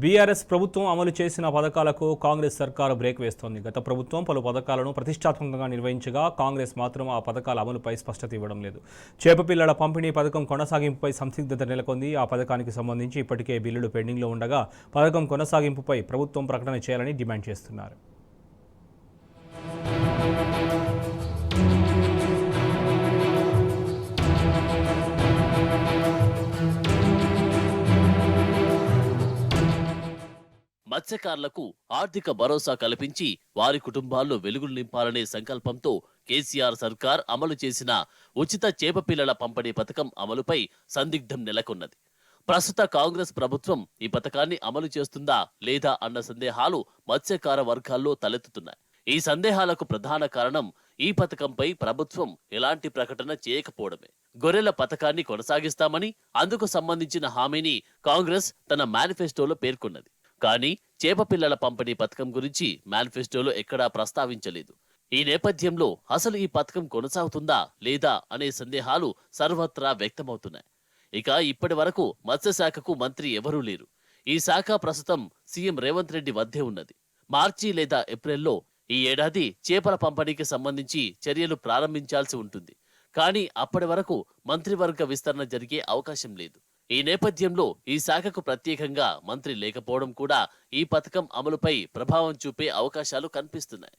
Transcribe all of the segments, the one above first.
BRS ప్రభుత్వం అమలు చేసిన పథకాలకు కాంగ్రెస్ సర్కారు బ్రేక్ వేస్తోంది. గత ప్రభుత్వం పలు పథకాలను ప్రతిష్టాత్మకంగా నిర్వహించగా కాంగ్రెస్ మాత్రం ఆ పథకాల అమలుపై స్పష్టత ఇవ్వడం లేదు. చేపపిల్లల పంపిణీ పథకం కొనసాగింపుపై సందిగ్ధత నెలకొంది. ఆ పథకానికి సంబంధించి ఇప్పటికే బిల్లులు పెండింగ్లో ఉండగా పథకం కొనసాగింపుపై ప్రభుత్వం ప్రకటన చేయాలని డిమాండ్ చేస్తున్నారు. మత్స్యకారులకు ఆర్థిక భరోసా కల్పించి వారి కుటుంబాల్లో వెలుగులు నింపాలనే సంకల్పంతో కేసీఆర్ సర్కార్ అమలు చేసిన ఉచిత చేపపిల్లల పంపిణీ పథకం అమలుపై సందిగ్ధం నెలకొన్నది. ప్రస్తుత కాంగ్రెస్ ప్రభుత్వం ఈ పథకాన్ని అమలు చేస్తుందా లేదా అన్న సందేహాలు మత్స్యకార వర్గాల్లో తలెత్తుతున్నాయి. ఈ సందేహాలకు ప్రధాన కారణం ఈ పథకంపై ప్రభుత్వం ఎలాంటి ప్రకటన చేయకపోవడమే. గొర్రెల పథకాన్ని కొనసాగిస్తామని అందుకు సంబంధించిన హామీని కాంగ్రెస్ తన మేనిఫెస్టోలో పేర్కొన్నది. కానీ చేపపిల్లల పంపిణీ పథకం గురించి మేనిఫెస్టోలో ఎక్కడా ప్రస్తావించలేదు. ఈ నేపథ్యంలో అసలు ఈ పథకం కొనసాగుతుందా లేదా అనే సందేహాలు సర్వత్రా వ్యక్తమవుతున్నాయి. ఇక ఇప్పటి వరకు మత్స్యశాఖకు మంత్రి ఎవరూ లేరు. ఈ శాఖ ప్రస్తుతం సీఎం రేవంత్ రెడ్డి వద్దే ఉన్నది. మార్చి లేదా ఏప్రిల్లో ఈ ఏడాది చేపల పంపిణీకి సంబంధించి చర్యలు ప్రారంభించాల్సి ఉంటుంది. కానీ అప్పటి వరకు మంత్రివర్గ విస్తరణ జరిగే అవకాశం లేదు. ఈ నేపథ్యంలో ఈ శాఖకు ప్రత్యేకంగా మంత్రి లేకపోవడం కూడా ఈ పథకం అమలుపై ప్రభావం చూపే అవకాశాలు కనిపిస్తున్నాయి.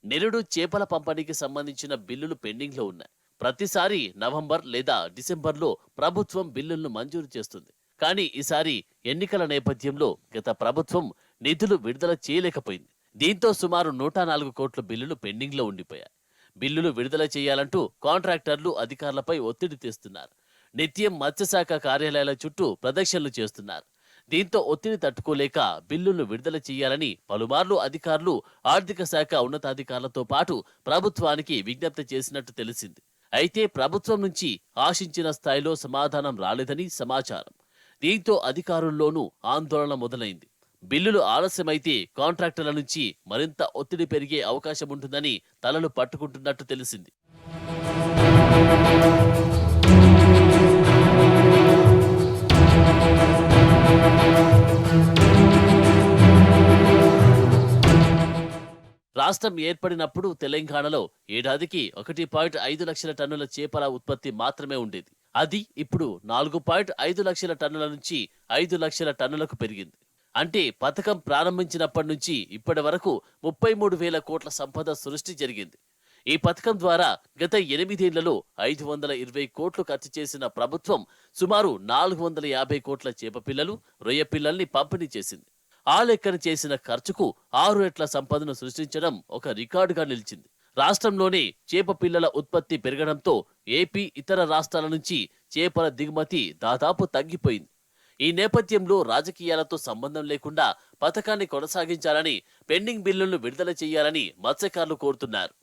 నిరుడు చేపల పంపిణీకి సంబంధించిన బిల్లులు పెండింగ్లో ఉన్నాయి. ప్రతిసారి నవంబర్ లేదా డిసెంబర్లో ప్రభుత్వం బిల్లులను మంజూరు చేస్తుంది. కానీ ఈసారి ఎన్నికల నేపథ్యంలో గత ప్రభుత్వం నిధులు విడుదల చేయలేకపోయింది. దీంతో సుమారు 104 కోట్ల బిల్లులు పెండింగ్లో ఉండిపోయాయి. బిల్లులు విడుదల చేయాలంటూ కాంట్రాక్టర్లు అధికారులపై ఒత్తిడి తెస్తున్నారు. నిత్యం మత్స్యశాఖ కార్యాలయాల చుట్టూ ప్రదక్షిణలు చేస్తున్నారు. దీంతో ఒత్తిడి తట్టుకోలేక బిల్లులు విడుదల చేయాలని పలుమార్లు అధికారులు ఆర్థిక శాఖ ఉన్నతాధికారులతో పాటు ప్రభుత్వానికి విజ్ఞప్తి చేసినట్టు తెలిసింది. అయితే ప్రభుత్వం నుంచి ఆశించిన స్థాయిలో సమాధానం రాలేదని సమాచారం. దీంతో అధికారుల్లోనూ ఆందోళన మొదలైంది. బిల్లులు ఆలస్యమైతే కాంట్రాక్టర్ల నుంచి మరింత ఒత్తిడి పెరిగే అవకాశం ఉంటుందని తలలు పట్టుకుంటున్నట్టు తెలిసింది. రాష్ట్రం ఏర్పడినప్పుడు తెలంగాణలో ఏడాదికి 1.5 లక్షల టన్నుల చేపల ఉత్పత్తి మాత్రమే ఉండేది. అది ఇప్పుడు 4.5 లక్షల టన్నుల నుంచి 5 లక్షల టన్నులకు పెరిగింది. అంటే పథకం ప్రారంభించినప్పటి నుంచి ఇప్పటి వరకు 33,000 కోట్ల సంపద సృష్టి జరిగింది. ఈ పథకం ద్వారా గత 8 ఏళ్లలో 520 కోట్లు ఖర్చు చేసిన ప్రభుత్వం సుమారు 450 కోట్ల చేపపిల్లలు, రొయ్య పిల్లల్ని పంపిణీ చేసింది. ఆ లెక్కన చేసిన ఖర్చుకు 6 రెట్ల సంపదను సృష్టించడం ఒక రికార్డుగా నిలిచింది. రాష్ట్రంలోనే చేప పిల్లల ఉత్పత్తి పెరగడంతో ఏపీ, ఇతర రాష్ట్రాల నుంచి చేపల దిగుమతి దాదాపు తగ్గిపోయింది. ఈ నేపథ్యంలో రాజకీయాలతో సంబంధం లేకుండా పథకాన్ని కొనసాగించాలని, పెండింగ్ బిల్లులను విడుదల చేయాలని మత్స్యకారులు కోరుతున్నారు.